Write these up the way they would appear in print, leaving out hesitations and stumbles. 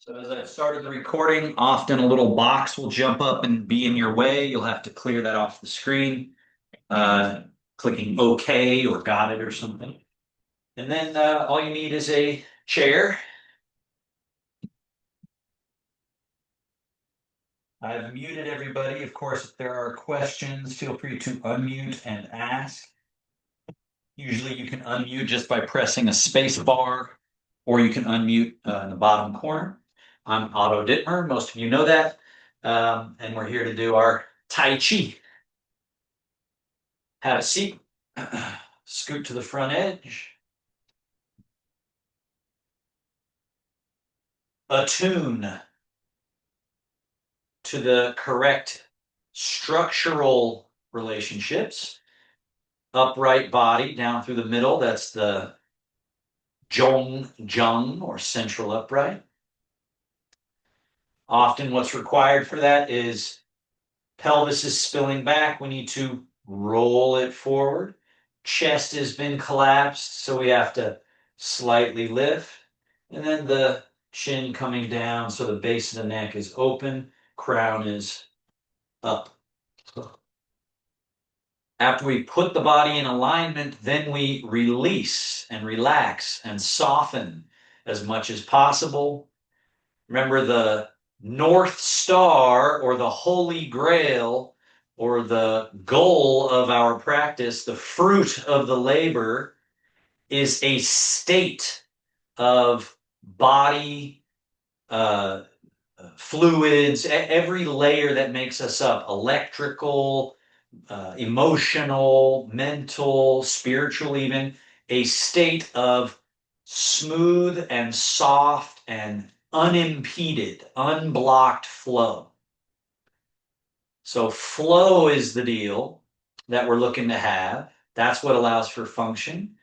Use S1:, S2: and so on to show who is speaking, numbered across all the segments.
S1: So as I've started the recording, often a little box will jump up and be in your way. You'll have to clear that off the screen, uh, clicking OK or got it or something. And then all you need is a chair. I've muted everybody. Of course, if there are questions, feel free to unmute and ask. Usually you can unmute just by pressing a space bar, or you can unmute in the bottom corner. I'm Otto Dittmer. Most of you know that. And we're here to do our Tai Chi. Have a seat. Scoot to the front edge. Attune to the correct structural relationships. Upright body down through the middle. That's the Zhong Zheng or central upright. Often what's required for that is pelvis is spilling back. We need to roll it forward. Chest has been collapsed, so we have to slightly lift. And then the chin coming down, so the base of the neck is open, crown is up. After we put the body in alignment, then we release and relax and soften as much as possible. Remember, the North Star or the Holy Grail or the goal of our practice, the fruit of the labor, is a state of body, fluids, every layer that makes us up, electrical, emotional, mental, spiritual, even a state of smooth and soft and unimpeded, unblocked flow. So flow is the deal that we're looking to have. That's what allows for function.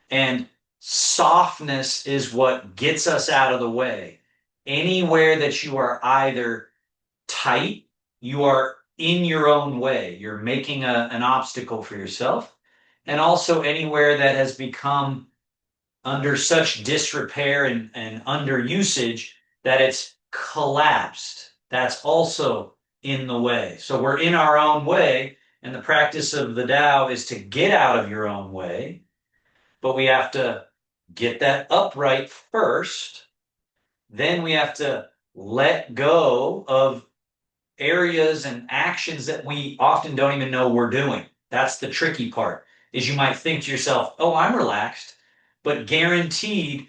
S1: And softness is what gets us out of the way. Anywhere that you are either tight, you are in your own way. You're making an obstacle for yourself. And also anywhere that has become under such disrepair and underusage that it's collapsed. That's also in the way. So we're in our own way, and the practice of the Tao is to get out of your own way, but we have to get that upright first. Then we have to let go of areas and actions that we often don't even know we're doing. That's the tricky part, is you might think to yourself, oh, I'm relaxed, but guaranteed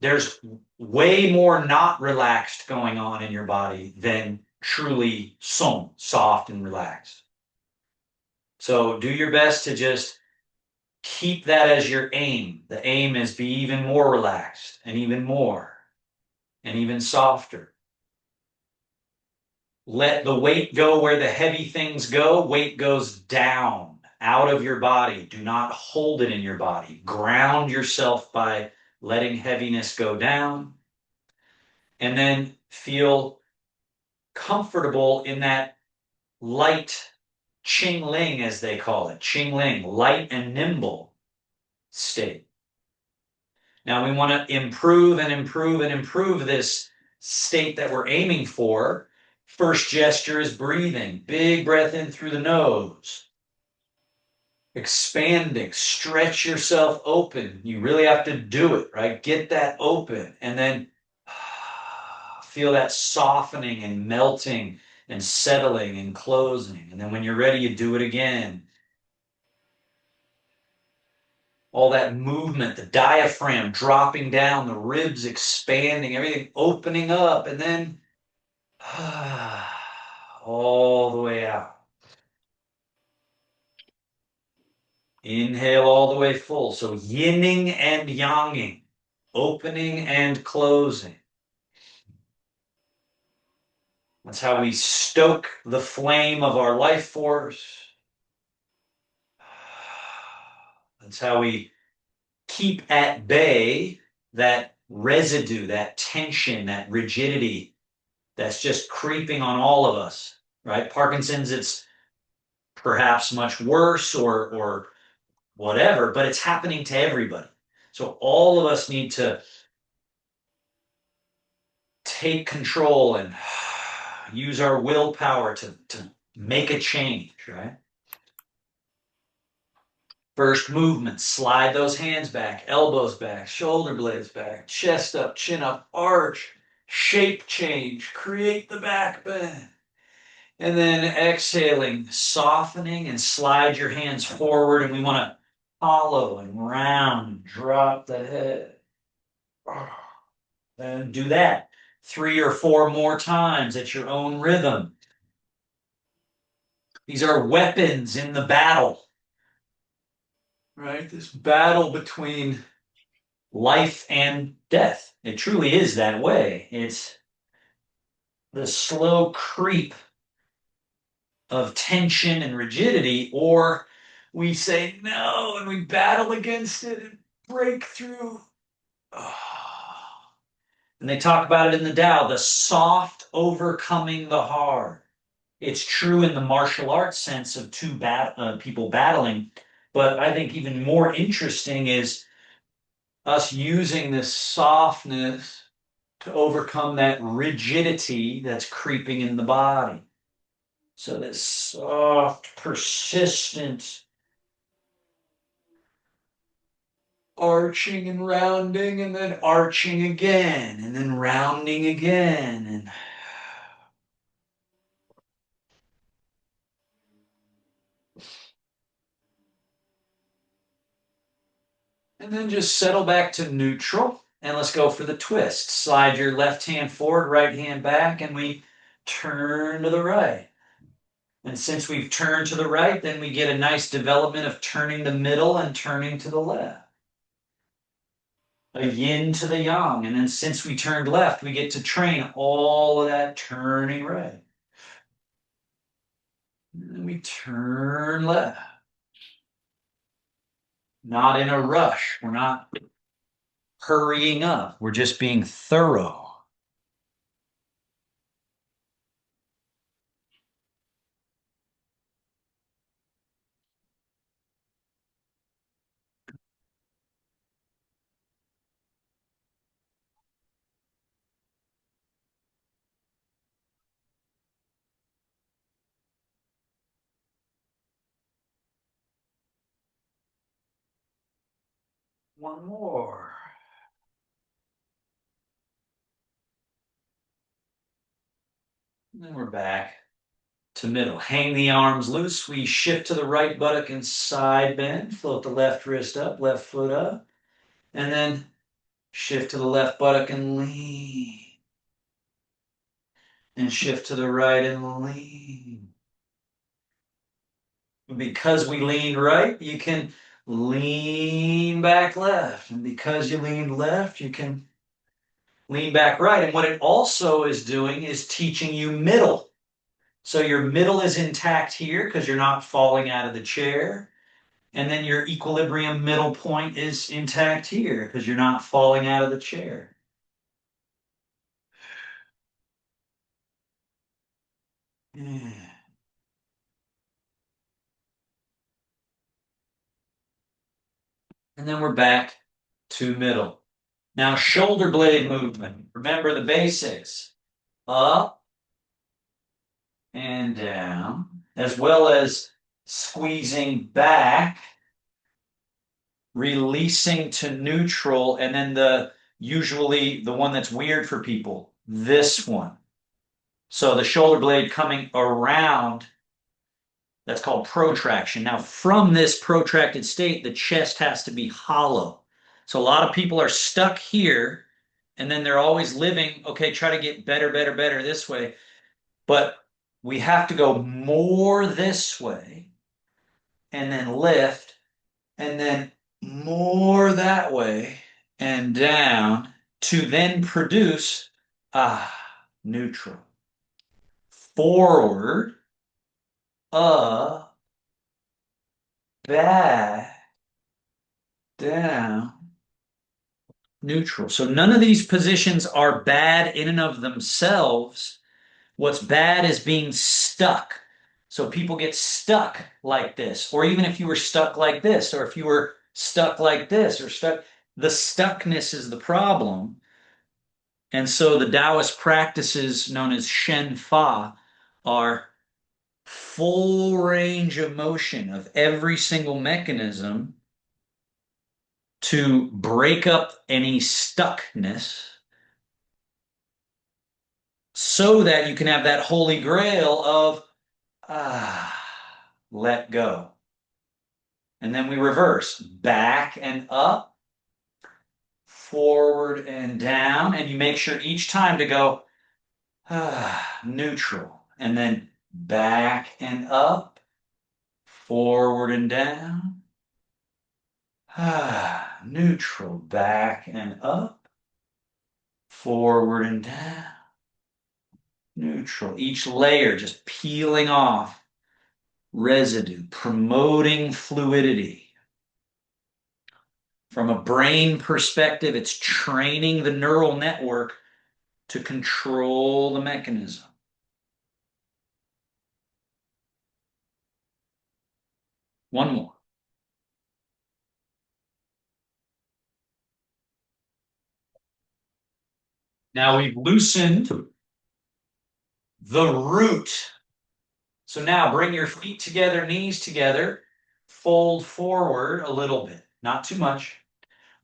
S1: there's way more not relaxed going on in your body than truly soft and relaxed. So do your best to just keep that as your aim. The aim is be even more relaxed and even more and even softer. Let the weight go where the heavy things go. Weight goes down out of your body. Do not hold it in your body. Ground yourself by letting heaviness go down. And then feel comfortable in that light Ching Ling, as they call it. Ching Ling, light and nimble state. Now we want to improve and improve and improve this state that we're aiming for. First gesture is breathing. Big breath in through the nose. Expanding. Stretch yourself open. You really have to do it, right? Get that open. And then feel that softening and melting and settling and closing. And then when you're ready, you do it again. All that movement, the diaphragm dropping down, the ribs expanding, everything opening up, and then all the way out. Inhale all the way full. So yinning and yanging, opening and closing. That's how we stoke the flame of our life force. That's how we keep at bay that residue, that tension, that rigidity that's just creeping on all of us, right? Parkinson's, it's perhaps much worse or whatever, but it's happening to everybody. So all of us need to take control and use our willpower to make a change, right? First movement, slide those hands back, elbows back, shoulder blades back, chest up, chin up, arch, shape change, create the back bend. And then exhaling, softening, and slide your hands forward. And we want to hollow and round, drop the head. And do that 3 or 4 more times at your own rhythm. These are weapons in the battle, right? This battle between life and death. It truly is that way. It's the slow creep of tension and rigidity, or we say no and we battle against it and break through. And they talk about it in the Tao, the soft overcoming the hard. It's true in the martial arts sense of people battling, but I think even more interesting is us using this softness to overcome that rigidity that's creeping in the body. So this soft, persistent arching and rounding, and then arching again, and then rounding again, and then just settle back to neutral. And let's go for the twist. Slide your left hand forward, right hand back, and we turn to the right. And since we've turned to the right, then we get a nice development of turning the middle and turning to the left. A yin to the yang. And then since we turned left, we get to train all of that turning right. And then we turn left. Not in a rush. We're not hurrying up. We're just being thorough. One more. And then we're back to middle. Hang the arms loose. We shift to the right buttock and side bend. Float the left wrist up, left foot up. And then shift to the left buttock and lean. And shift to the right and lean. Because we leaned right, you can lean back left. And because you leaned left, you can lean back right. And what it also is doing is teaching you middle. So your middle is intact here because you're not falling out of the chair. And then your equilibrium middle point is intact here because you're not falling out of the chair. And then we're back to middle. Now, shoulder blade movement. Remember the basics. Up and down, as well as squeezing back, releasing to neutral, and then usually the one that's weird for people, this one. So the shoulder blade coming around, that's called protraction. Now, from this protracted state, the chest has to be hollow. So a lot of people are stuck here, and then they're always living, okay, try to get better, better, better this way. But we have to go more this way, and then lift, and then more that way, and down, to then produce neutral. Forward, up, back, down, neutral. So none of these positions are bad in and of themselves. What's bad is being stuck. So people get stuck like this, or even if you were stuck like this, or if you were stuck like this, or stuck, the stuckness is the problem. And so the Taoist practices known as Shen Fa are full range of motion of every single mechanism to break up any stuckness so that you can have that holy grail of let go. And then we reverse back and up, forward and down. And you make sure each time to go neutral. And then back and up, forward and down. Neutral, back and up, forward and down. Neutral. Each layer just peeling off residue, promoting fluidity. From a brain perspective, it's training the neural network to control the mechanism. One more. Now we've loosened the root. So now bring your feet together, knees together, fold forward a little bit, not too much.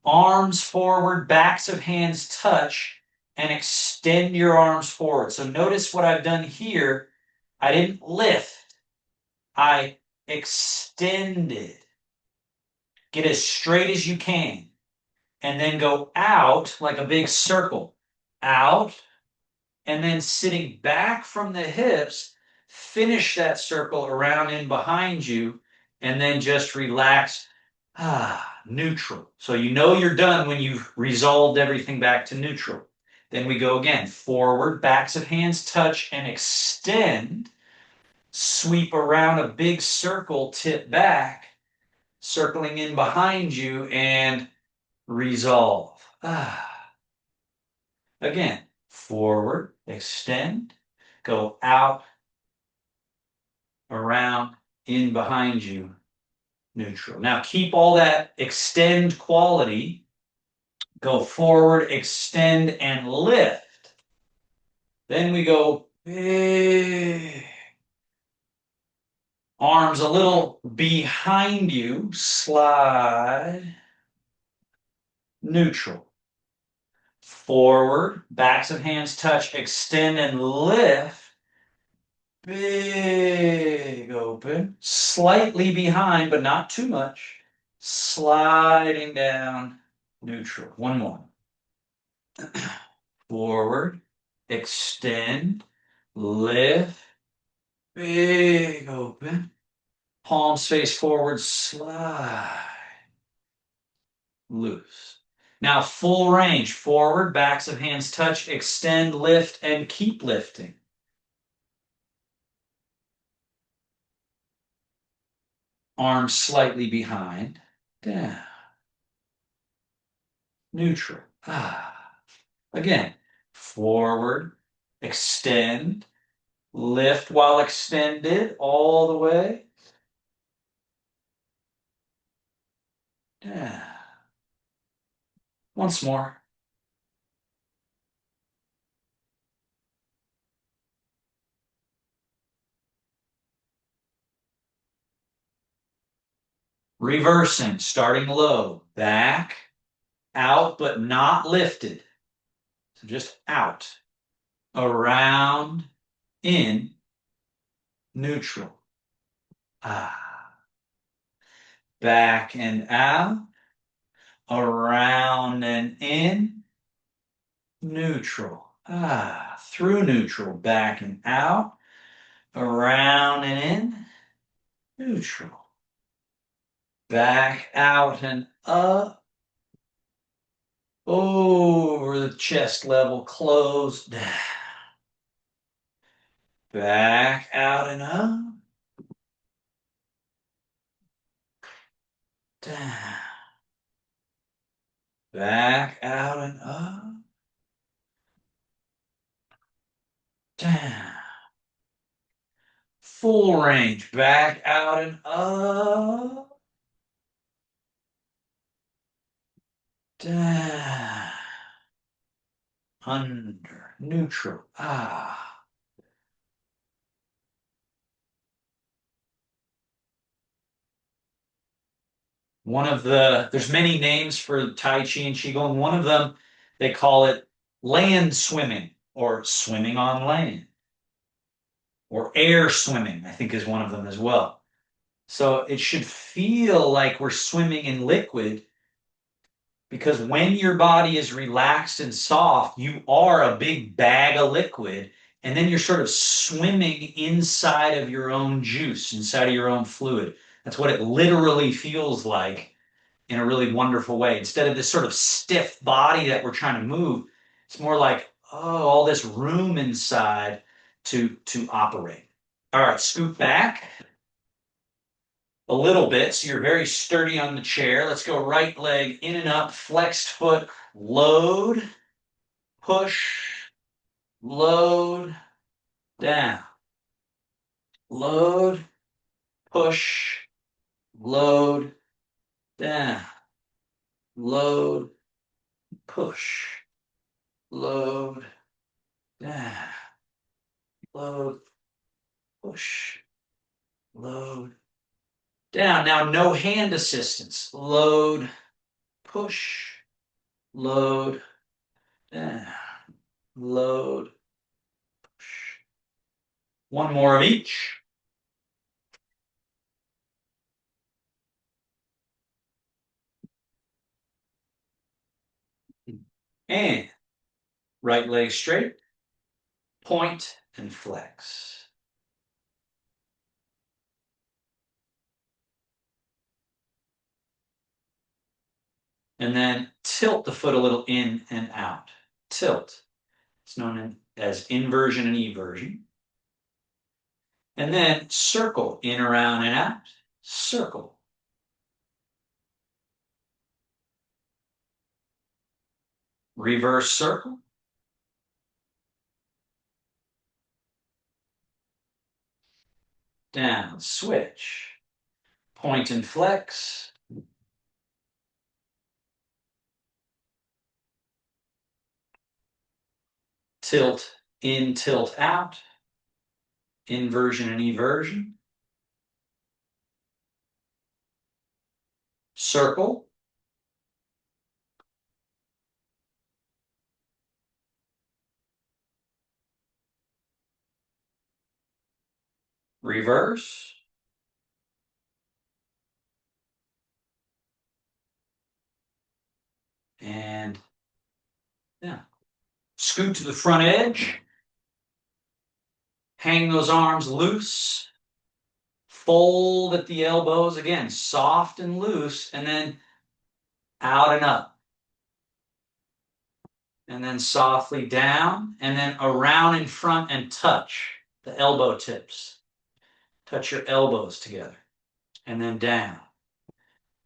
S1: Arms forward, backs of hands touch, and extend your arms forward. So notice what I've done here. I didn't lift, I extended. Get as straight as you can. And then go out like a big circle. Out, and then sitting back from the hips, finish that circle around in behind you, and then just relax. Neutral. So you know you're done when you've resolved everything back to neutral. Then we go again. Forward, backs of hands touch and extend. Sweep around a big circle, tip back, circling in behind you, and resolve. Again, forward, extend, go out, around, in behind you, neutral. Now keep all that extend quality. Go forward, extend, and lift. Then we go big. Arms a little behind you, slide, neutral. Forward, backs of hands touch, extend and lift. Big open, slightly behind, but not too much. Sliding down, neutral. One more. Forward, extend, lift, big open. Palms face forward, slide, loose. Now full range, forward, backs of hands touch, extend, lift, and keep lifting. Arms slightly behind, down, neutral. Again, forward, extend, lift while extended all the way, down. Once more. Reversing, starting low, back, out, but not lifted. So just out, around, in, neutral. Back and out, around and in, neutral. Through neutral, back and out, around and in, neutral. Back out and up, over the chest level, close down. Back out and up, down. Back out and up, down. Full range, back out and up, down. under, neutral. Ah. There's many names for Tai Chi and Qigong. One of them, they call it land swimming or swimming on land or air swimming, I think is one of them as well. So it should feel like we're swimming in liquid because when your body is relaxed and soft, you are a big bag of liquid. And then you're sort of swimming inside of your own juice, inside of your own fluid. That's what it literally feels like in a really wonderful way. Instead of this sort of stiff body that we're trying to move, it's more like, oh, all this room inside to operate. All right, scoot back a little bit so you're very sturdy on the chair. Let's go right leg in and up, flexed foot, load, push, load, down, load, push, load, down, load, push, load, down, load, push, load, down. Now, no hand assistance. Load, push, load, down, load, push. One more of each. And right leg straight, point and flex. And then tilt the foot a little in and out. Tilt. It's known as inversion and eversion. And then circle in, around, and out. Circle. Reverse circle. Down. Switch. Point and flex. Tilt in, tilt out. Inversion and eversion. Circle. Reverse. And yeah. Scoot to the front edge. Hang those arms loose. Fold at the elbows. Again, soft and loose. And then out and up. And then softly down. And then around in front and touch the elbow tips. Touch your elbows together. And then down.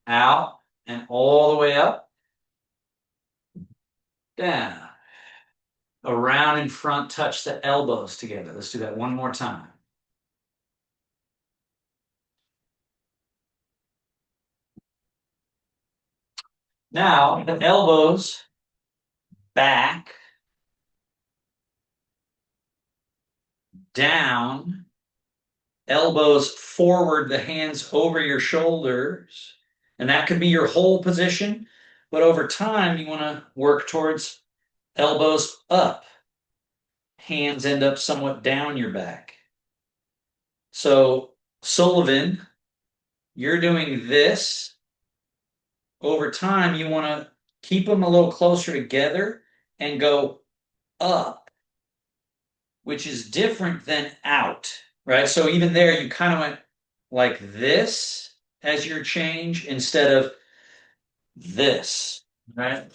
S1: Out and all the way up. Down. Around in front, touch the elbows together. Let's do that one more time. Now, the elbows back, down, elbows forward, the hands over your shoulders. And that could be your whole position. But over time, you want to work towards elbows up. Hands end up somewhat down your back. So, Sullivan, you're doing this. Over time, you want to keep them a little closer together and go up, which is different than out, right? So even there, you kind of went like this as your change instead of this, right?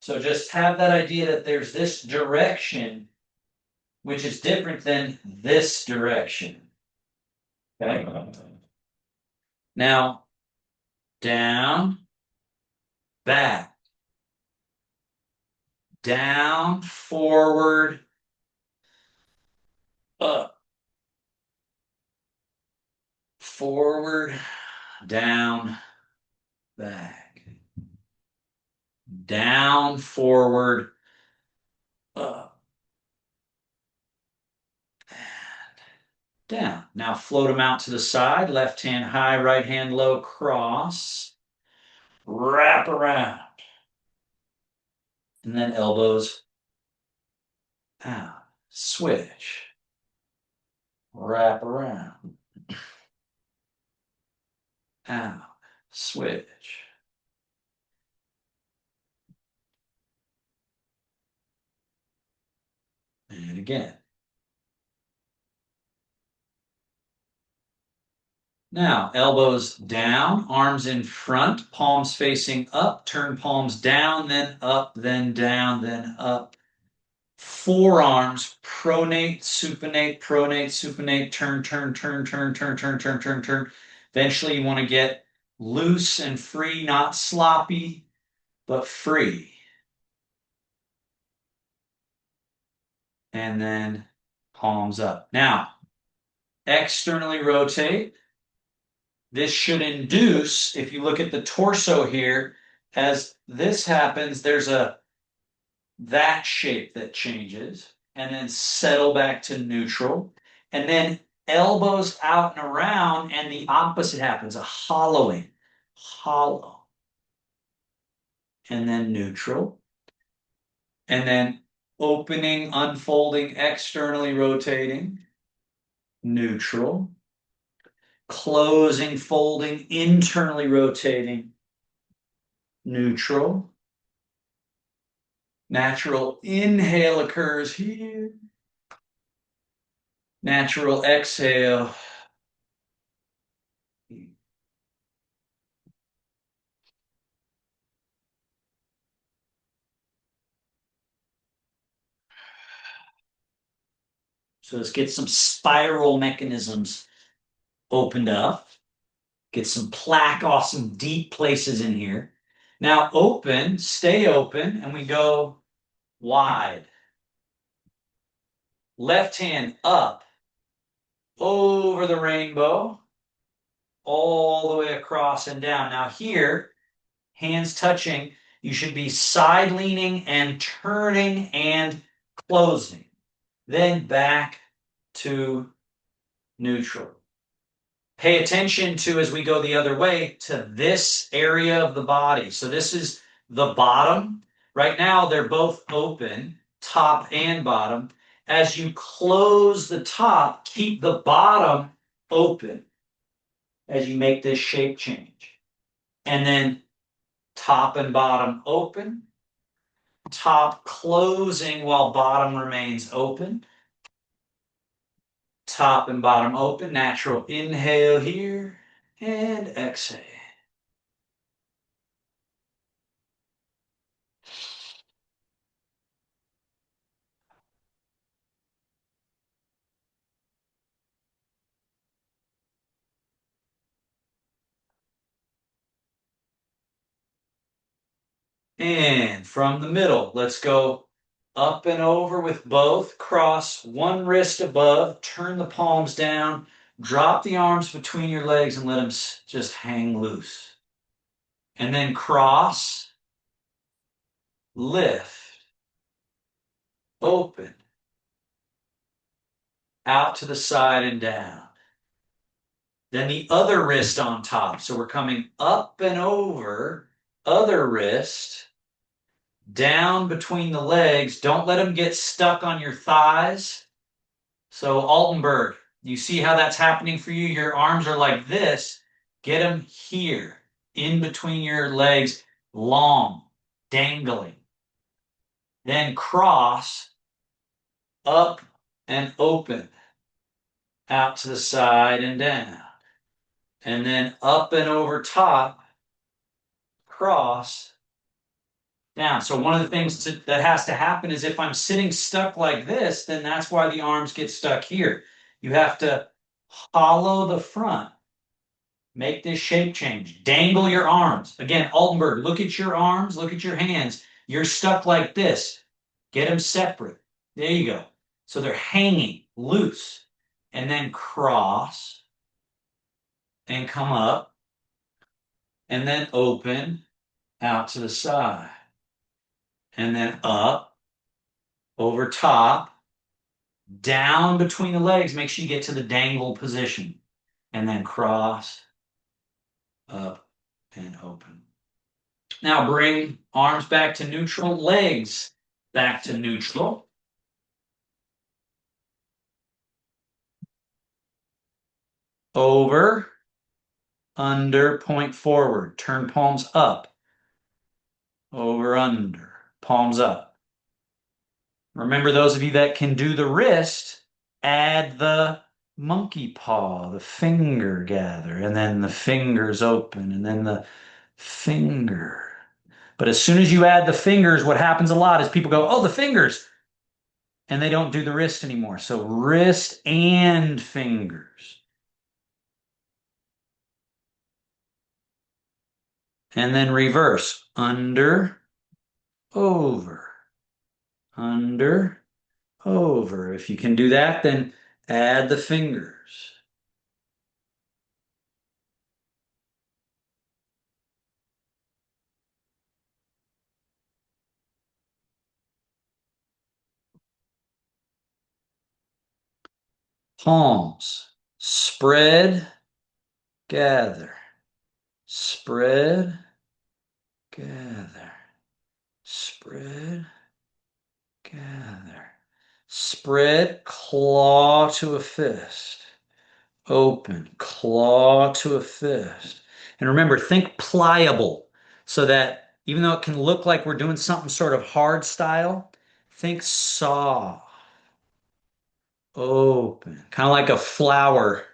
S1: So just have that idea that there's this direction, which is different than this direction. Okay. Now, down, back, down, forward, up, forward, down, back, down, forward, up, down. Now float them out to the side. Left hand high, right hand low, cross. Wrap around. And then elbows out. Switch. Wrap around. Out. Switch. And again. Now, elbows down, arms in front, palms facing up, turn palms down, then up, then down, then up. Forearms, pronate, supinate, turn, turn, turn, turn, turn, turn, turn, turn, turn. Eventually, you want to get loose and free, not sloppy, but free. And then palms up. Now, externally rotate. This should induce, if you look at the torso here, as this happens, there's that shape that changes, and then settle back to neutral. And then elbows out and around, and the opposite happens, a hollowing. Hollow. And then neutral. And then opening, unfolding, externally rotating. Neutral. Closing, folding, internally rotating. Neutral. Natural inhale occurs here. Natural exhale. So let's get some spiral mechanisms opened up. Get some plaque off some deep places in here. Now open, stay open, and we go wide. Left hand up, over the rainbow, all the way across and down. Now here, hands touching, you should be side leaning and turning and closing. Then back to neutral. Pay attention to, as we go the other way, to this area of the body. So this is the bottom. Right now, they're both open, top and bottom. As you close the top, keep the bottom open as you make this shape change. And then top and bottom open, top closing while bottom remains open. Top and bottom open, natural inhale here, and exhale. And from the middle, let's go up and over with both. Cross one wrist above, turn the palms down, drop the arms between your legs and let them just hang loose. And then cross, lift, open, out to the side and down. Then the other wrist on top. So we're coming up and over, other wrist, down between the legs. Don't let them get stuck on your thighs. So Altenberg, you see how that's happening for you? Your arms are like this. Get them here, in between your legs, long, dangling. Then cross, up and open, out to the side and down. And then up and over top, cross, down. So one of the things that has to happen is if I'm sitting stuck like this, then that's why the arms get stuck here. You have to hollow the front. Make this shape change. Dangle your arms. Again, Altenberg, look at your arms, look at your hands. You're stuck like this. Get them separate. There you go. So they're hanging loose. And then cross and come up and then open out to the side. And then up, over top, down between the legs. Make sure you get to the dangle position. And then cross, up, and open. Now bring arms back to neutral, legs back to neutral. Over, under, point forward. Turn palms up. Over, under, palms up. Remember, those of you that can do the wrist, add the monkey paw, the finger gather, and then the fingers open, and then the finger. But as soon as you add the fingers, what happens a lot is people go, oh, the fingers, and they don't do the wrist anymore. So wrist and fingers. And then reverse, under, over, under, over. If you can do that, then add the fingers. Palms, spread, gather, spread, gather, spread, gather, spread, claw to a fist, open, claw to a fist. And remember, think pliable so that even though it can look like we're doing something sort of hard style, think soft, open, kind of like a flower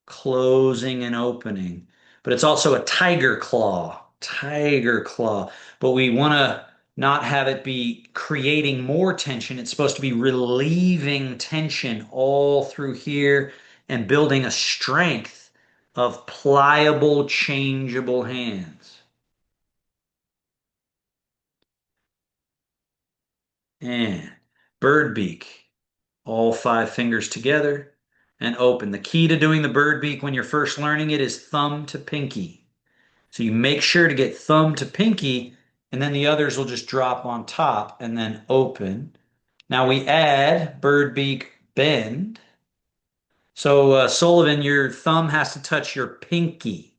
S1: closing and opening. But it's also a tiger claw, tiger claw. But we want to not have it be creating more tension. It's supposed to be relieving tension all through here and building a strength of pliable, changeable hands. And bird beak, all five fingers together and open. The key to doing the bird beak when you're first learning it is thumb to pinky. So you make sure to get thumb to pinky, and then the others will just drop on top and then open. Now we add bird beak bend. So Sullivan, your thumb has to touch your pinky.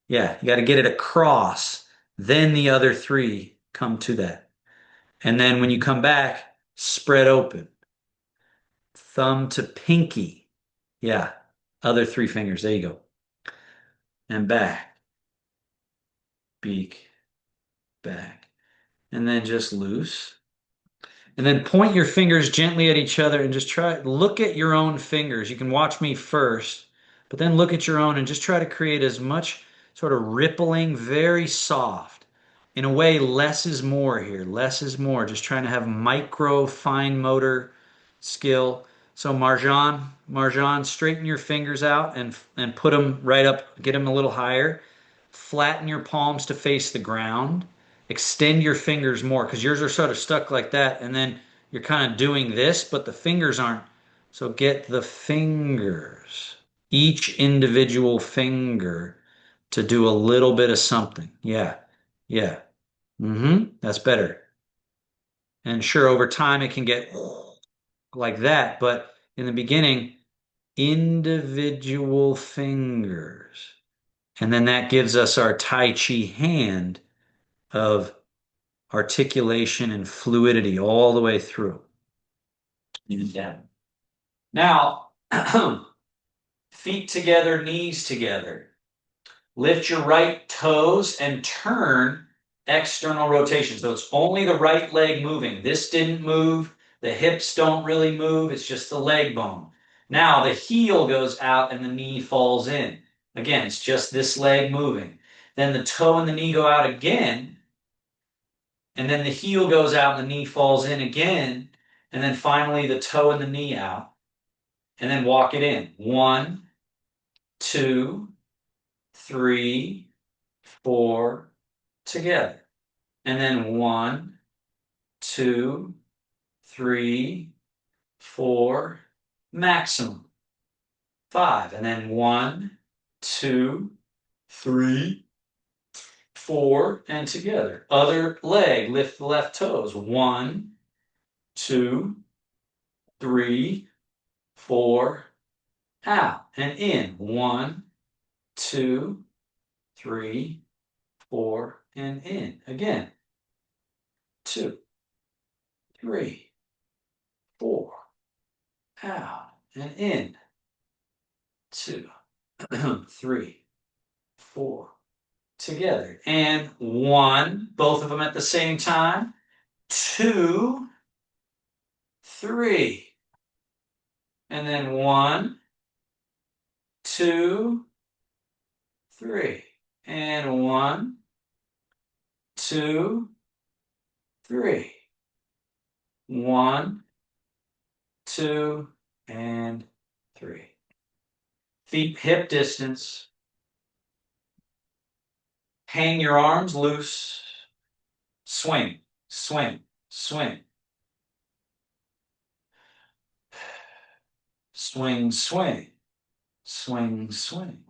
S1: Yeah, you got to get it across. Then the other three come to that. And then when you come back, spread open. Thumb to pinky. Yeah, other three fingers. There you go. And back, beak, back. And then just loose. And then point your fingers gently at each other and just try, look at your own fingers. You can watch me first, but then look at your own and just try to create as much sort of rippling, very soft. In a way, less is more here. Less is more. Just trying to have micro, fine motor skill. So Marjan, straighten your fingers out and put them right up, get them a little higher. Flatten your palms to face the ground. Extend your fingers more because yours are sort of stuck like that, and then you're kind of doing this, but the fingers aren't. So get the fingers, each individual finger, to do a little bit of something. Yeah, yeah. That's better. And sure, over time it can get like that, but in the beginning, individual fingers. And then that gives us our Tai Chi hand of articulation and fluidity all the way through. And down. Now, feet together, knees together. Lift your right toes and turn external rotation. So it's only the right leg moving. This didn't move. The hips don't really move. It's just the leg bone. Now the heel goes out and the knee falls in. Again, it's just this leg moving. Then the toe and the knee go out again. And then the heel goes out and the knee falls in again. And then finally the toe and the knee out. And then walk it in. 1, 2, 3, 4, together. And then 1, 2, 3, 4, maximum. 5. And then 1, 2, 3, 4, and together. Other leg, lift the left toes. 1, 2, 3, 4, out and in. 1, 2, 3, 4, and in. Again. 2, 3, 4, out and in. 2, 3, 4. Together. And 1, both of them at the same time. 2, 3. And then 1, 2, 3. And 1, 2, 3. 1, 2, and 3. Feet hip distance. Hang your arms loose. Swing, swing, swing. Swing, swing, swing, swing.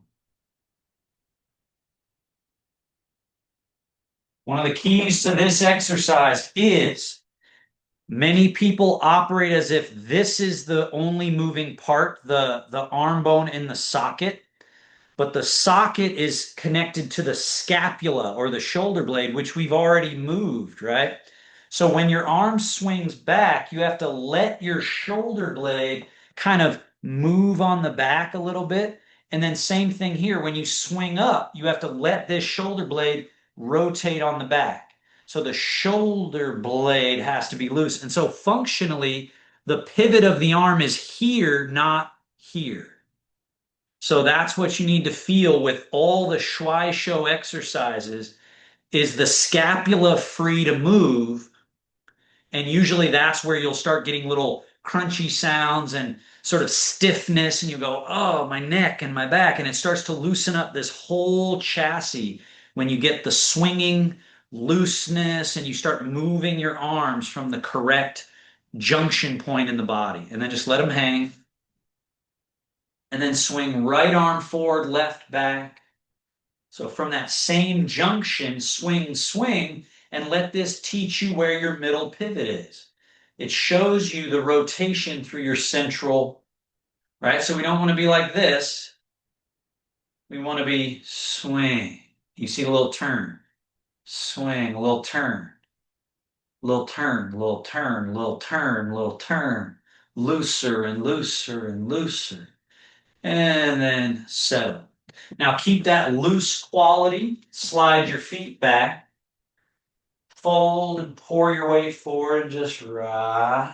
S1: One of the keys to this exercise is many people operate as if this is the only moving part, the arm bone in the socket. But the socket is connected to the scapula or the shoulder blade, which we've already moved, right? So when your arm swings back, you have to let your shoulder blade kind of move on the back a little bit. And then same thing here, when you swing up, you have to let this shoulder blade rotate on the back. So the shoulder blade has to be loose. And so functionally, the pivot of the arm is here, not here. So that's what you need to feel with all the Shuai Show exercises is the scapula free to move. And usually that's where you'll start getting little crunchy sounds and sort of stiffness. And you go, oh, my neck and my back. And it starts to loosen up this whole chassis when you get the swinging looseness and you start moving your arms from the correct junction point in the body. And then just let them hang. And then swing right arm forward, left back. So from that same junction, swing, swing, and let this teach you where your middle pivot is. It shows you the rotation through your central, right? So we don't want to be like this. We want to be swing. You see a little turn, swing, a little turn, little turn, little turn, little turn, little turn, looser and looser and looser. And then settle. Now keep that loose quality. Slide your feet back. Fold and pour your way forward and just rise.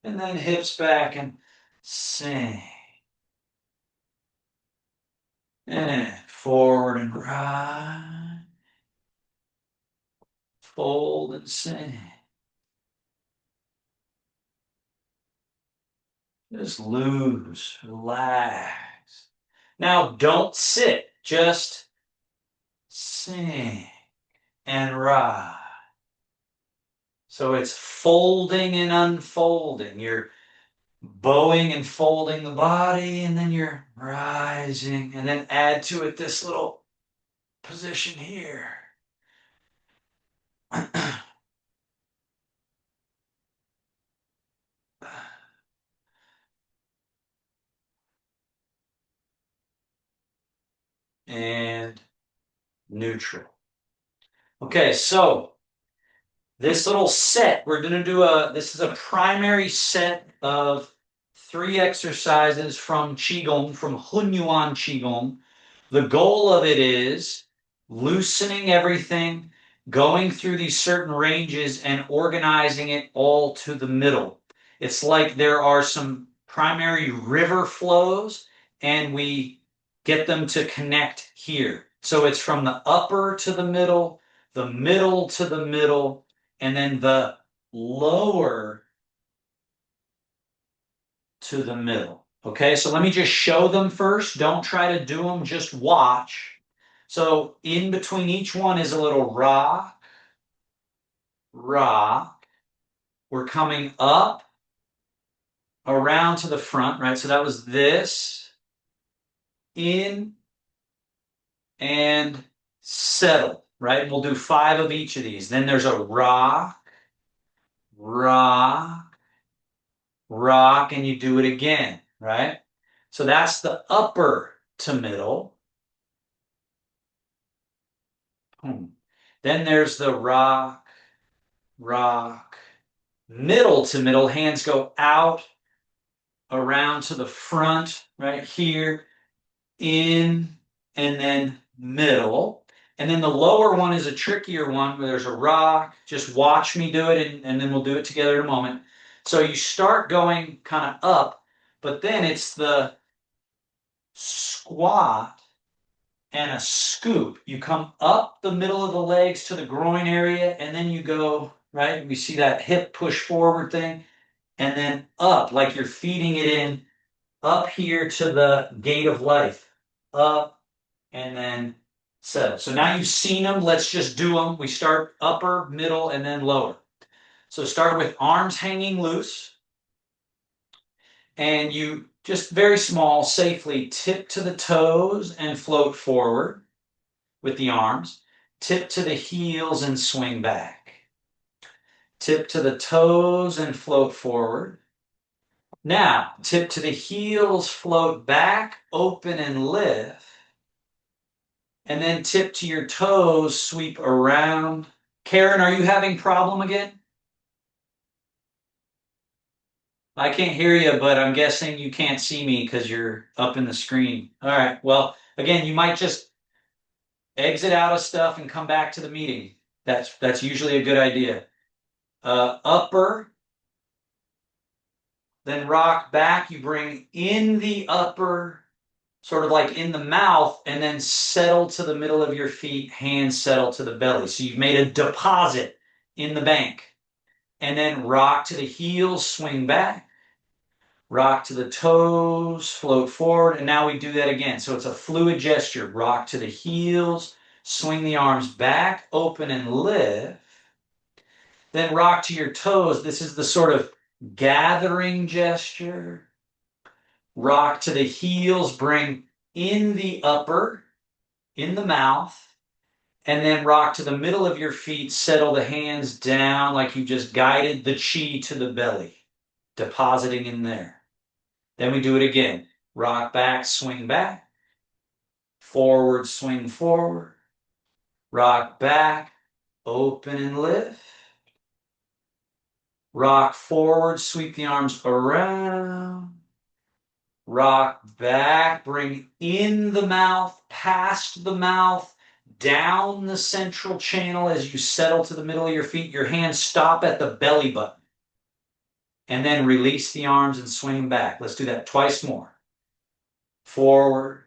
S1: And then hips back and sing. And forward and rise. Fold and sing. Just loose, relax. Now don't sit, just sing and rise. So it's folding and unfolding. You're bowing and folding the body, and then you're rising, and then add to it this little position here. And neutral. Okay, so this little set, we're going to do this is a primary set of 3 exercises from Qigong, from Hunyuan Qigong. The goal of it is loosening everything, going through these certain ranges and organizing it all to the middle. It's like there are some primary river flows and we get them to connect here. So it's from the upper to the middle to the middle, and then the lower to the middle. Okay, so let me just show them first. Don't try to do them, just watch. So in between each one is a little rock, rock. We're coming up, around to the front, right? So that was this, in, and settle, right? We'll do 5 of each of these. Then there's a rock, rock, rock, and you do it again, right? So that's the upper to middle. Then there's the rock, rock, middle to middle. Hands go out, around to the front, right here, in, and then middle. And then the lower one is a trickier one where there's a rock. Just watch me do it, and then we'll do it together in a moment. So you start going kind of up, but then it's the squat and a scoop. You come up the middle of the legs to the groin area, and then you go, right? We see that hip push forward thing, and then up, like you're feeding it in up here to the gate of life. Up, and then settle. So now you've seen them. Let's just do them. We start upper, middle, and then lower. So start with arms hanging loose. And you just very small, safely tip to the toes and float forward with the arms. Tip to the heels and swing back. Tip to the toes and float forward. Now, tip to the heels, float back, open and lift. And then tip to your toes, sweep around. Karen, are you having problem again? I can't hear you, but I'm guessing you can't see me because you're up in the screen. All right. Well, again, you might just exit out of stuff and come back to the meeting. That's usually a good idea. Upper, then rock back. You bring in the upper, sort of like in the mouth, and then settle to the middle of your feet, hands settle to the belly. So you've made a deposit in the bank. And then rock to the heels, swing back, rock to the toes, float forward. And now we do that again. So it's a fluid gesture. Rock to the heels, swing the arms back, open and lift. Then rock to your toes. This is the sort of gathering gesture. Rock to the heels, bring in the upper, in the mouth, and then rock to the middle of your feet, settle the hands down like you just guided the chi to the belly, depositing in there. Then we do it again. Rock back, swing back, forward, swing forward, rock back, open and lift, rock forward, sweep the arms around, rock back, bring in the mouth, past the mouth, down the central channel as you settle to the middle of your feet. Your hands stop at the belly button. And then release the arms and swing back. Let's do that twice more. Forward,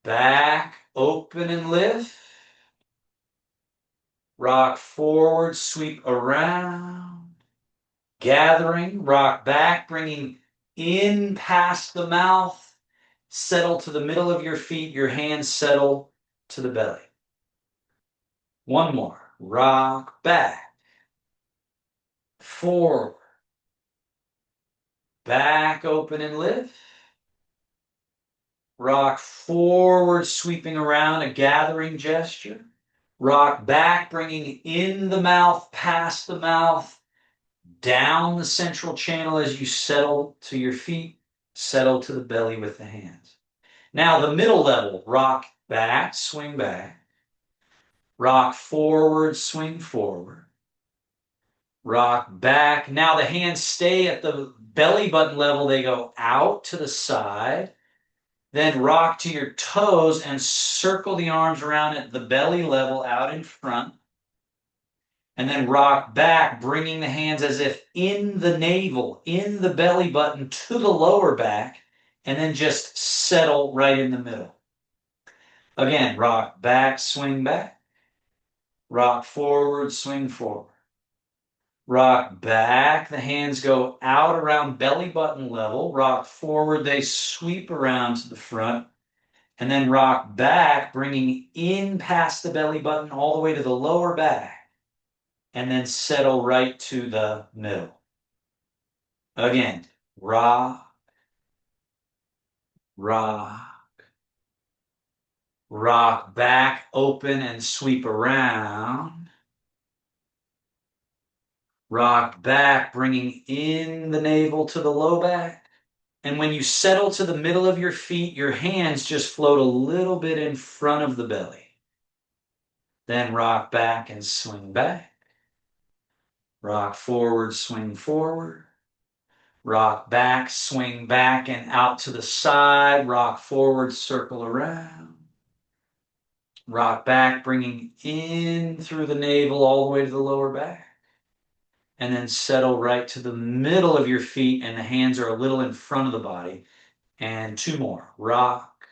S1: back, open and lift. Rock forward, sweep around. Gathering, rock back, bringing in past the mouth. Settle to the middle of your feet. Your hands settle to the belly. One more. Rock back, forward, back, open and lift. Rock forward, sweeping around, a gathering gesture. Rock back, bringing in the mouth, past the mouth, down the central channel as you settle to your feet, settle to the belly with the hands. Now the middle level, rock back, swing back. Rock forward, swing forward. Rock back. Now the hands stay at the belly button level. They go out to the side. Then rock to your toes and circle the arms around at the belly level out in front. And then rock back, bringing the hands as if in the navel, in the belly button to the lower back, and then just settle right in the middle. Again, rock back, swing back. Rock forward, swing forward. Rock back, the hands go out around belly button level. Rock forward, they sweep around to the front. And then rock back, bringing in past the belly button all the way to the lower back. And then settle right to the middle. Again, rock, rock, rock, back, open and sweep around. Rock back, bringing in the navel to the low back. And when you settle to the middle of your feet, your hands just float a little bit in front of the belly. Then rock back and swing back. Rock forward, swing forward. Rock back, swing back and out to the side. Rock forward, circle around. Rock back, bringing in through the navel all the way to the lower back. And then settle right to the middle of your feet, and the hands are a little in front of the body. And two more. Rock,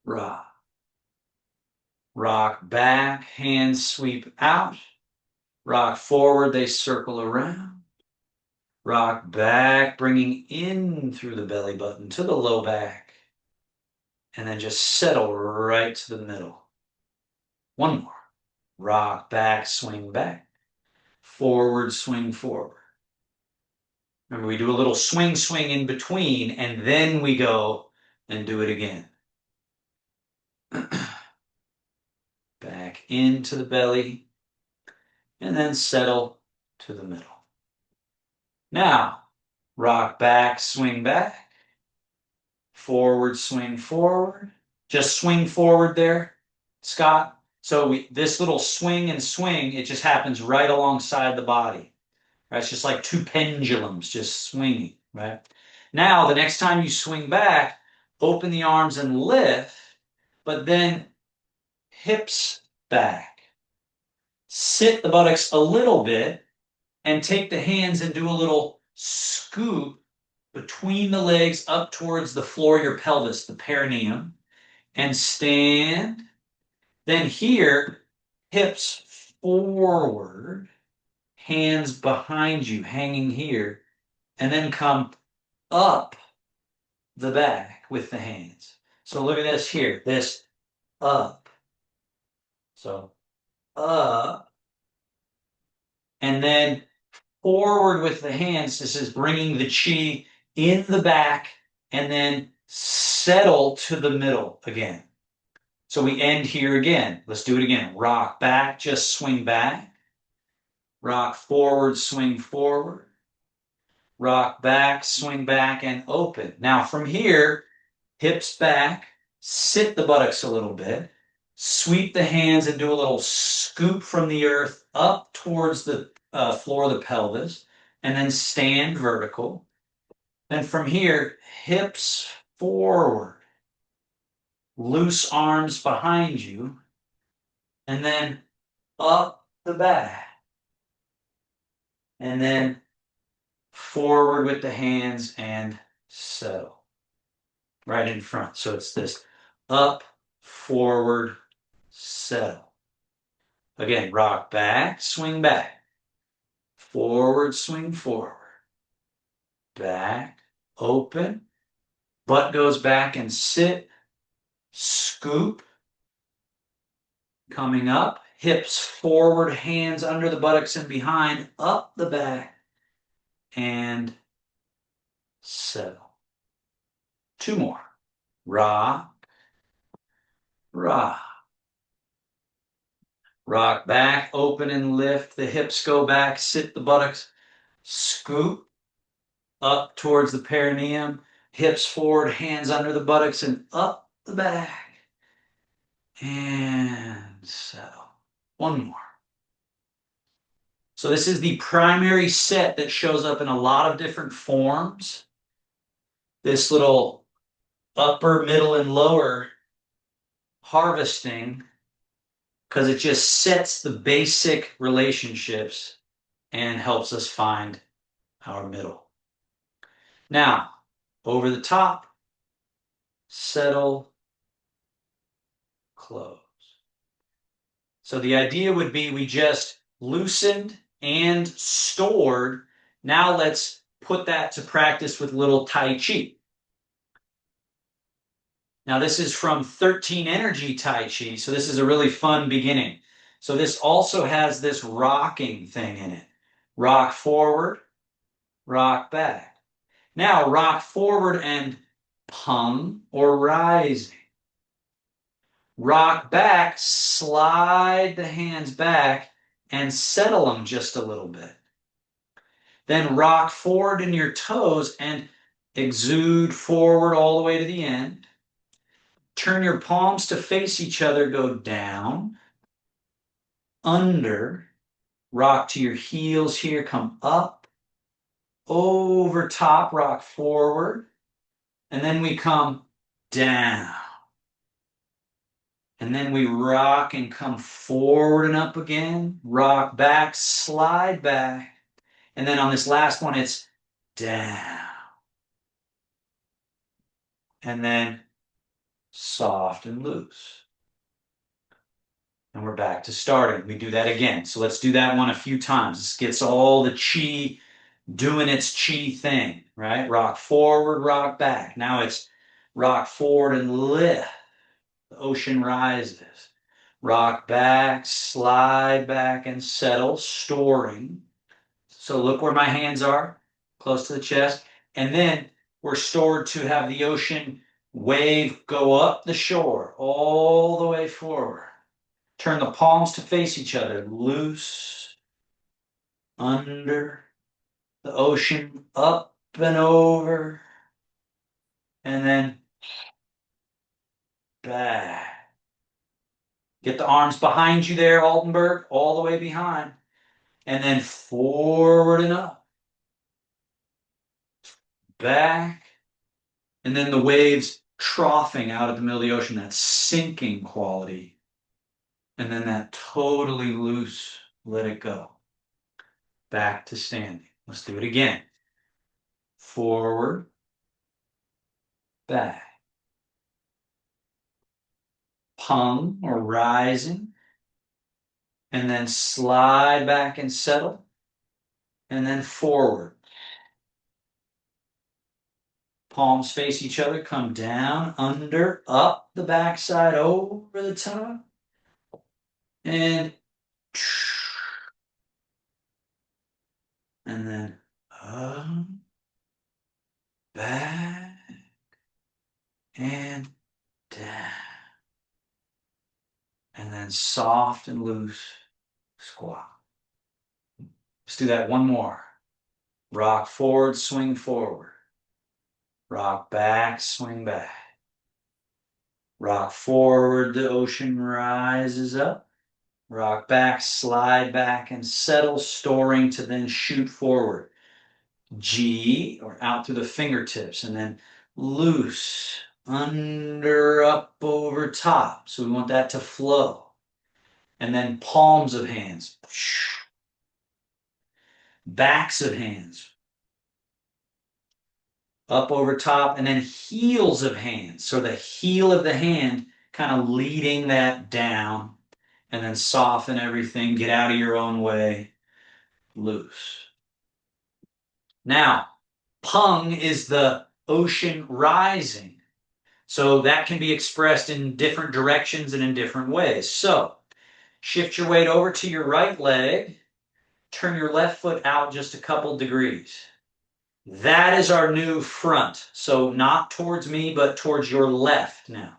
S1: rock. Rock back, hands sweep out. Rock forward, they circle around. Rock back, bringing in through the belly button to the low back. And then just settle right to the middle. One more. Rock back, swing back. Forward, swing forward. Remember, we do a little swing, swing in between, and then we go and do it again. Back into the belly, and then settle to the middle. Now, rock back, swing back. Forward, swing forward. Just swing forward there, Scott. So this little swing and swing, it just happens right alongside the body. Right? It's just like two pendulums just swinging, right? Now, the next time you swing back, open the arms and lift, but then hips back. Sit the buttocks a little bit and take the hands and do a little scoop between the legs up towards the floor of your pelvis, the perineum, and stand. Then here, hips forward, hands behind you, hanging here, and then come up the back with the hands. So look at this here, this up. So up, and then forward with the hands. This is bringing the chi in the back and then settle to the middle again. So we end here again. Let's do it again. Rock back, just swing back. Rock forward, swing forward. Rock back, swing back, and open. Now from here, hips back, sit the buttocks a little bit, sweep the hands and do a little scoop from the earth up towards the floor of the pelvis, and then stand vertical. Then from here, hips forward, loose arms behind you, and then up the back. And then forward with the hands and settle right in front. So it's this up, forward, settle. Again, rock back, swing back. Forward, swing forward. Back, open. Butt goes back and sit. Scoop. Coming up. Hips forward, hands under the buttocks and behind. Up the back. And settle. Two more. Rock. Rock. Rock back, open and lift. The hips go back. Sit the buttocks. Scoop up towards the perineum. Hips forward, hands under the buttocks and up the back. And settle. One more. So this is the primary set that shows up in a lot of different forms. This little upper, middle, and lower harvesting, because it just sets the basic relationships and helps us find our middle. Now, over the top, settle, close. So the idea would be we just loosened and stored. Now let's put that to practice with little Tai Chi. Now this is from 13 Energy Tai Chi, so this is a really fun beginning. So this also has this rocking thing in it. Rock forward, rock back. Now rock forward and pung or rising. Rock back, slide the hands back and settle them just a little bit. Then rock forward in your toes and exude forward all the way to the end. Turn your palms to face each other, go down, under, rock to your heels here, come up, over top, rock forward, and then we come down. And then we rock and come forward and up again, rock back, slide back. And then on this last one, it's down. And then soft and loose. And we're back to starting. We do that again. So let's do that one a few times. This gets all the chi doing its chi thing, right? Rock forward, rock back. Now it's rock forward and lift. The ocean rises. Rock back, slide back, and settle, storing. So look where my hands are, close to the chest. And then we're stored to have the ocean wave go up the shore all the way forward. Turn the palms to face each other, loose, under, the ocean, up and over, and then back. Get the arms behind you there, Altenberg, all the way behind. And then forward and up. Back. And then the waves troughing out of the middle of the ocean, that sinking quality. And then that totally loose, let it go. Back to standing. Let's do it again. Forward. Back. Pung or rising. And then slide back and settle. And then forward. Palms face each other, come down, under, up the backside, over the top. And then up, back, and down. And then soft and loose squat. Let's do that one more. Rock forward, swing forward. Rock back, swing back. Rock forward, the ocean rises up. Rock back, slide back, and settle, storing to then shoot forward. G, or out through the fingertips, and then loose, under, up, over, top. So we want that to flow. And then palms of hands. Backs of hands. Up over top, and then heels of hands. So the heel of the hand kind of leading that down, and then soften everything, get out of your own way, loose. Now, pung is the ocean rising. So that can be expressed in different directions and in different ways. So shift your weight over to your right leg, turn your left foot out just a couple degrees. That is our new front. So not towards me, but towards your left now.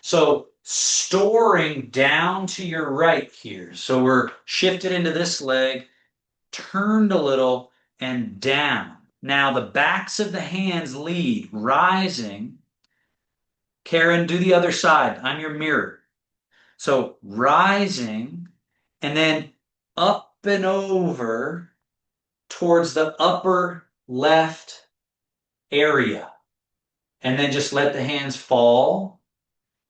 S1: So storing down to your right here. So we're shifted into this leg, turned a little, and down. Now the backs of the hands lead, rising. Karen, do the other side. I'm your mirror. So rising, and then up and over towards the upper left area. And then just let the hands fall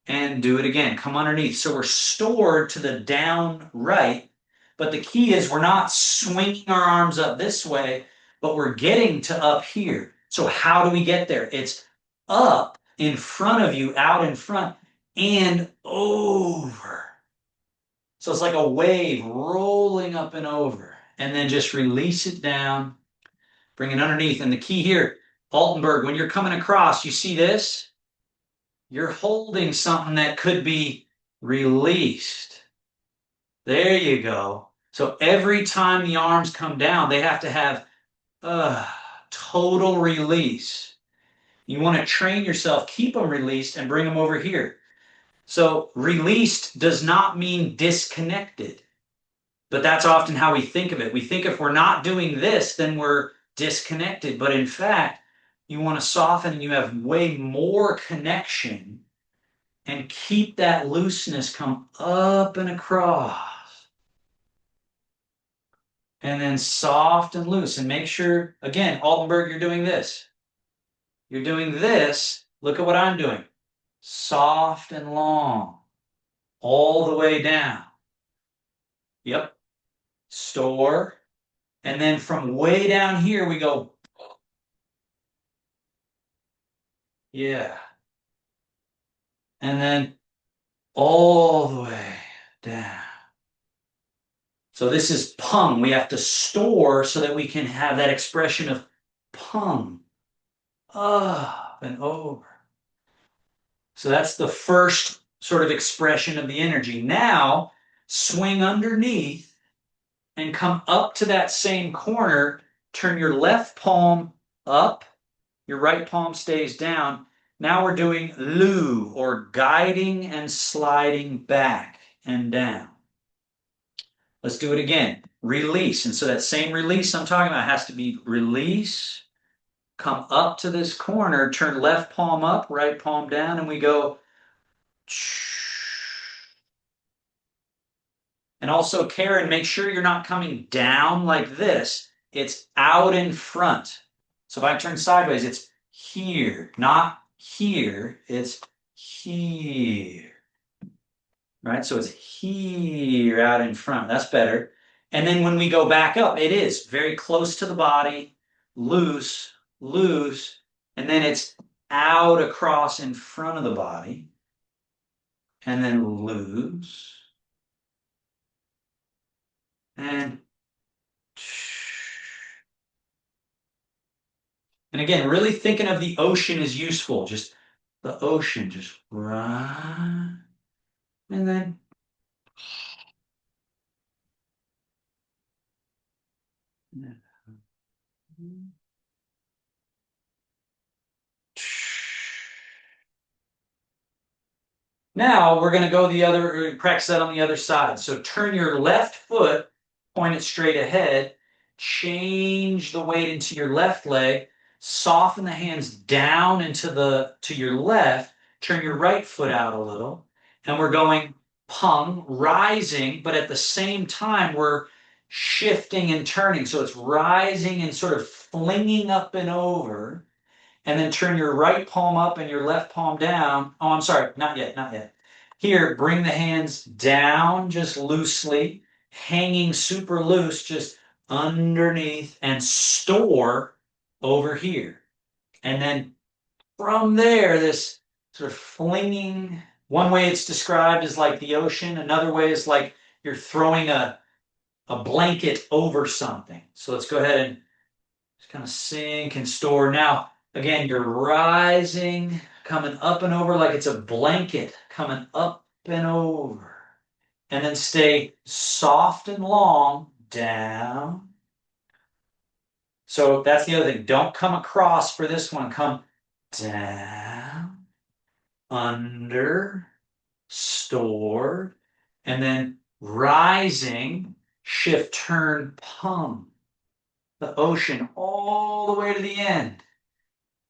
S1: and do it again. Come underneath. So we're stored to the down right, but the key is we're not swinging our arms up this way, but we're getting to up here. So how do we get there? It's up in front of you, out in front, and over. So it's like a wave rolling up and over. And then just release it down, bring it underneath. And the key here, Altenberg, when you're coming across, you see this? You're holding something that could be released. There you go. So every time the arms come down, they have to have total release. You want to train yourself, keep them released, and bring them over here. So released does not mean disconnected. But that's often how we think of it. We think if we're not doing this, then we're disconnected. But in fact, you want to soften and you have way more connection and keep that looseness come up and across. And then soft and loose. And make sure, again, Altenberg, you're doing this. You're doing this. Look at what I'm doing. Soft and long. All the way down. Yep. Store. And then from way down here, we go. Yeah. And then all the way down. So this is pung. We have to store so that we can have that expression of pung. Up and over. So that's the first sort of expression of the energy. Now, swing underneath and come up to that same corner. Turn your left palm up. Your right palm stays down. Now we're doing lu, or guiding and sliding back and down. Let's do it again. Release. And so that same release I'm talking about has to be release, come up to this corner, turn left palm up, right palm down, and we go. And also, Karen, make sure you're not coming down like this. It's out in front. So if I turn sideways, it's here, not here. It's here. Right? So it's here out in front. That's better. And then when we go back up, it is very close to the body, loose, loose, and then it's out across in front of the body, and then loose, and again, really thinking of the ocean is useful. Just the ocean, just right, and then now we're going to go the other, practice that on the other side. So turn your left foot, point it straight ahead, change the weight into your left leg, soften the hands down to your left, turn your right foot out a little, and we're going pung, rising, but at the same time we're shifting and turning. So it's rising and sort of flinging up and over. And then turn your right palm up and your left palm down. Oh, I'm sorry, not yet, not yet. Here, bring the hands down just loosely, hanging super loose, just underneath, and store over here. And then from there, this sort of flinging. One way it's described is like the ocean. Another way is like you're throwing a blanket over something. So let's go ahead and just kind of sink and store. Now, again, you're rising, coming up and over like it's a blanket, coming up and over. And then stay soft and long, down. So that's the other thing. Don't come across for this one. Come down, under, stored, and then rising, shift, turn, pung. The ocean all the way to the end.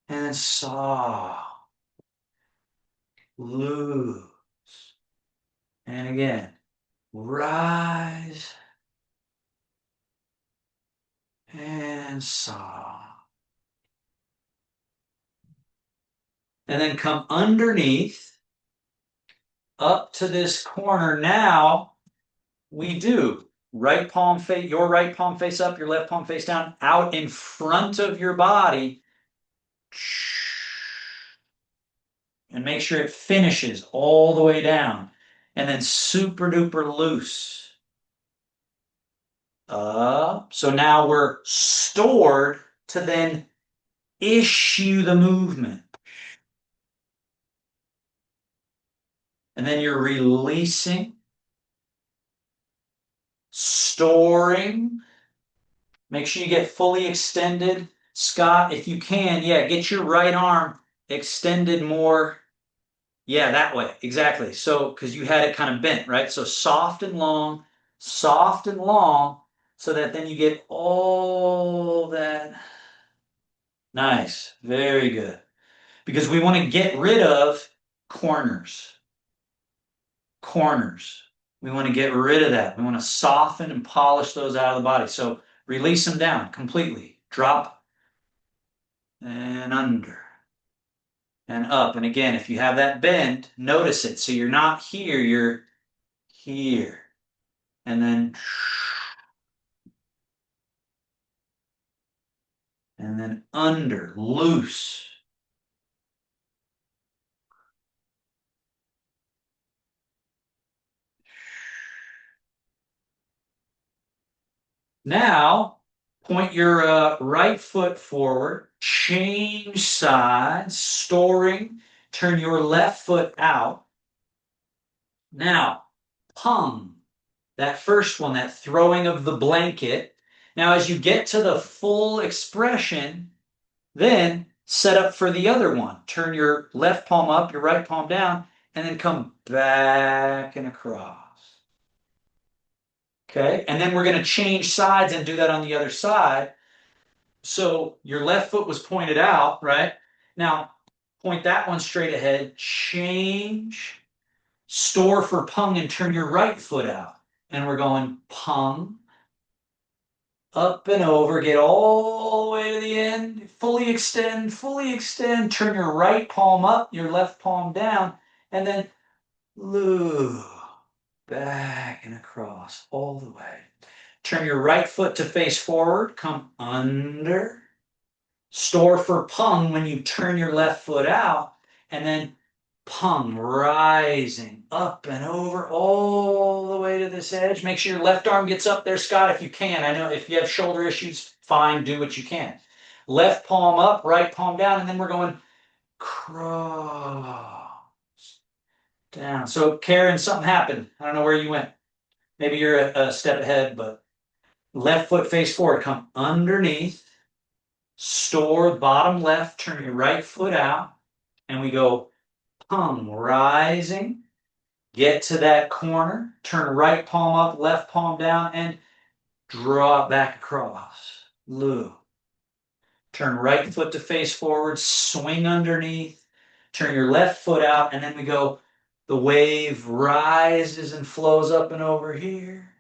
S1: And then soft, loose. And again, rise and soft. And then come underneath, up to this corner. Now we do right palm face, your right palm face up, your left palm face down, out in front of your body. And make sure it finishes all the way down. And then super duper loose. Up. So now we're stored to then issue the movement. And then you're releasing, storing. Make sure you get fully extended. Scott, if you can, yeah, get your right arm extended more. Yeah, that way. Exactly. So, because you had it kind of bent, right? So soft and long, soft and long, so that then you get all that. Nice, very good. Because we want to get rid of corners. Corners. We want to get rid of that. We want to soften and polish those out of the body. So release them down completely. Drop and under and up. And again, if you have that bend, notice it. So you're not here, you're here. And then under, loose. Now, point your right foot forward, change sides, storing, turn your left foot out. Now, pung, that first one, that throwing of the blanket. Now, as you get to the full expression, then set up for the other one. Turn your left palm up, your right palm down, and then come back and across. Okay, and then we're going to change sides and do that on the other side. So your left foot was pointed out, right? Now, point that one straight ahead, change, store for pung, and turn your right foot out. And we're going pung, up and over, get all the way to the end, fully extend, turn your right palm up, your left palm down, and then loo, back and across, all the way. Turn your right foot to face forward, come under, store for pung when you turn your left foot out, and then pung, rising up and over all the way to this edge. Make sure your left arm gets up there, Scott, if you can. I know if you have shoulder issues, fine, do what you can. Left palm up, right palm down, and then we're going cross down. So, Karen, something happened. I don't know where you went. Maybe you're a step ahead, but left foot face forward, come underneath, store bottom left, turn your right foot out, and we go pung, rising, get to that corner, turn right palm up, left palm down, and draw it back across. Loo. Turn right foot to face forward, swing underneath, turn your left foot out, and then we go, the wave rises and flows up and over here.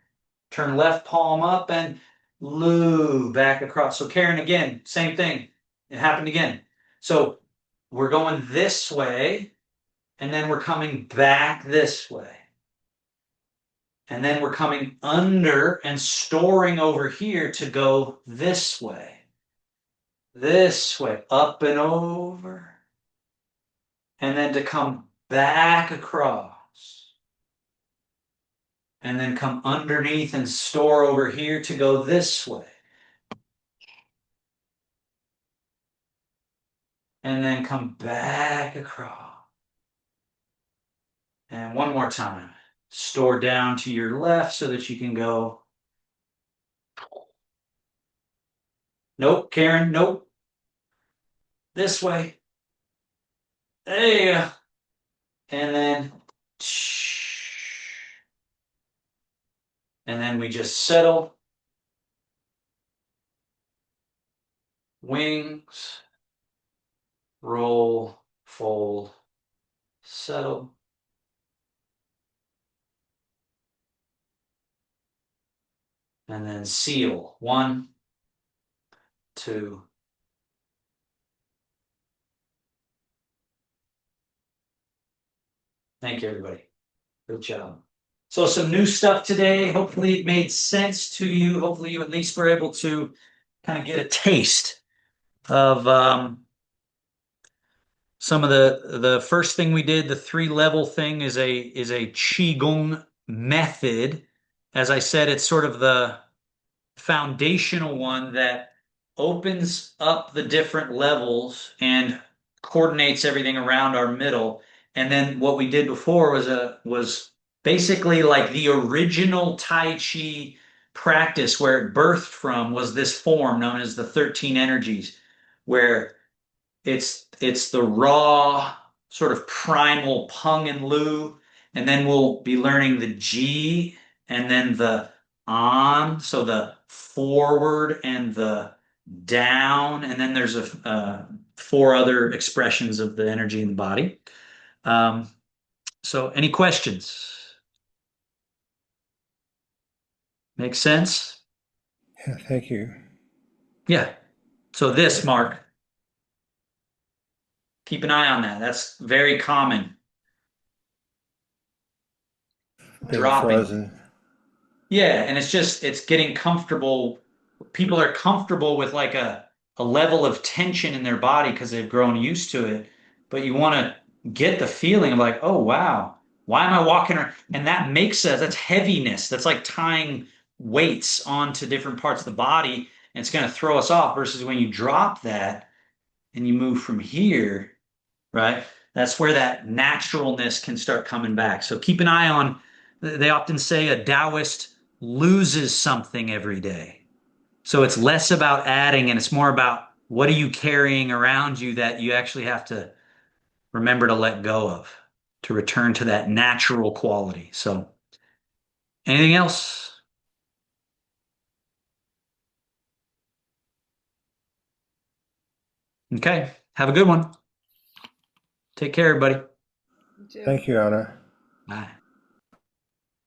S1: Turn left palm up and loo, back across. So Karen, again, same thing. It happened again. So we're going this way, and then we're coming back this way. And then we're coming under and storing over here to go this way, up and over, and then to come back across, and then come underneath and store over here to go this way, and then come back across. And one more time, store down to your left so that you can go. Nope, Karen, nope. This way. There you go. And then we just settle. Wings, roll, fold, settle. And then seal. 1, 2. Thank you, everybody. Good job. So some new stuff today. Hopefully it made sense to you. Hopefully you at least were able to kind of get a taste of some of the first thing we did. The 3-level thing is a qigong method. As I said, it's sort of the foundational one that opens up the different levels and coordinates everything around our middle. And then what we did before was basically like the original Tai Chi practice, where it birthed from was this form known as the 13 energies, where it's the raw sort of primal pung and lu, and then we'll be learning the ji, and then the on, so the forward and the down, and then there's four other expressions of the energy in the body. Um, so any questions? Make sense?
S2: Yeah, thank you.
S1: Yeah. So this, Mark, keep an eye on that. That's very common.
S2: Been
S1: Dropping.
S2: frozen.
S1: Yeah, and it's getting comfortable. People are comfortable with like a level of tension in their body because they've grown used to it. But you want to get the feeling of like, oh wow, why am I walking around? And that makes us, that's heaviness. That's like tying weights onto different parts of the body, and it's going to throw us off versus when you drop that and you move from here, right? That's where that naturalness can start coming back. So keep an eye on, they often say a Taoist loses something every day. So it's less about adding and it's more about what are you carrying around you that you actually have to remember to let go of to return to that natural quality. So anything else? Okay. Have a good one. Take care, everybody.
S3: You too.
S2: Thank you, Anna.
S1: Bye.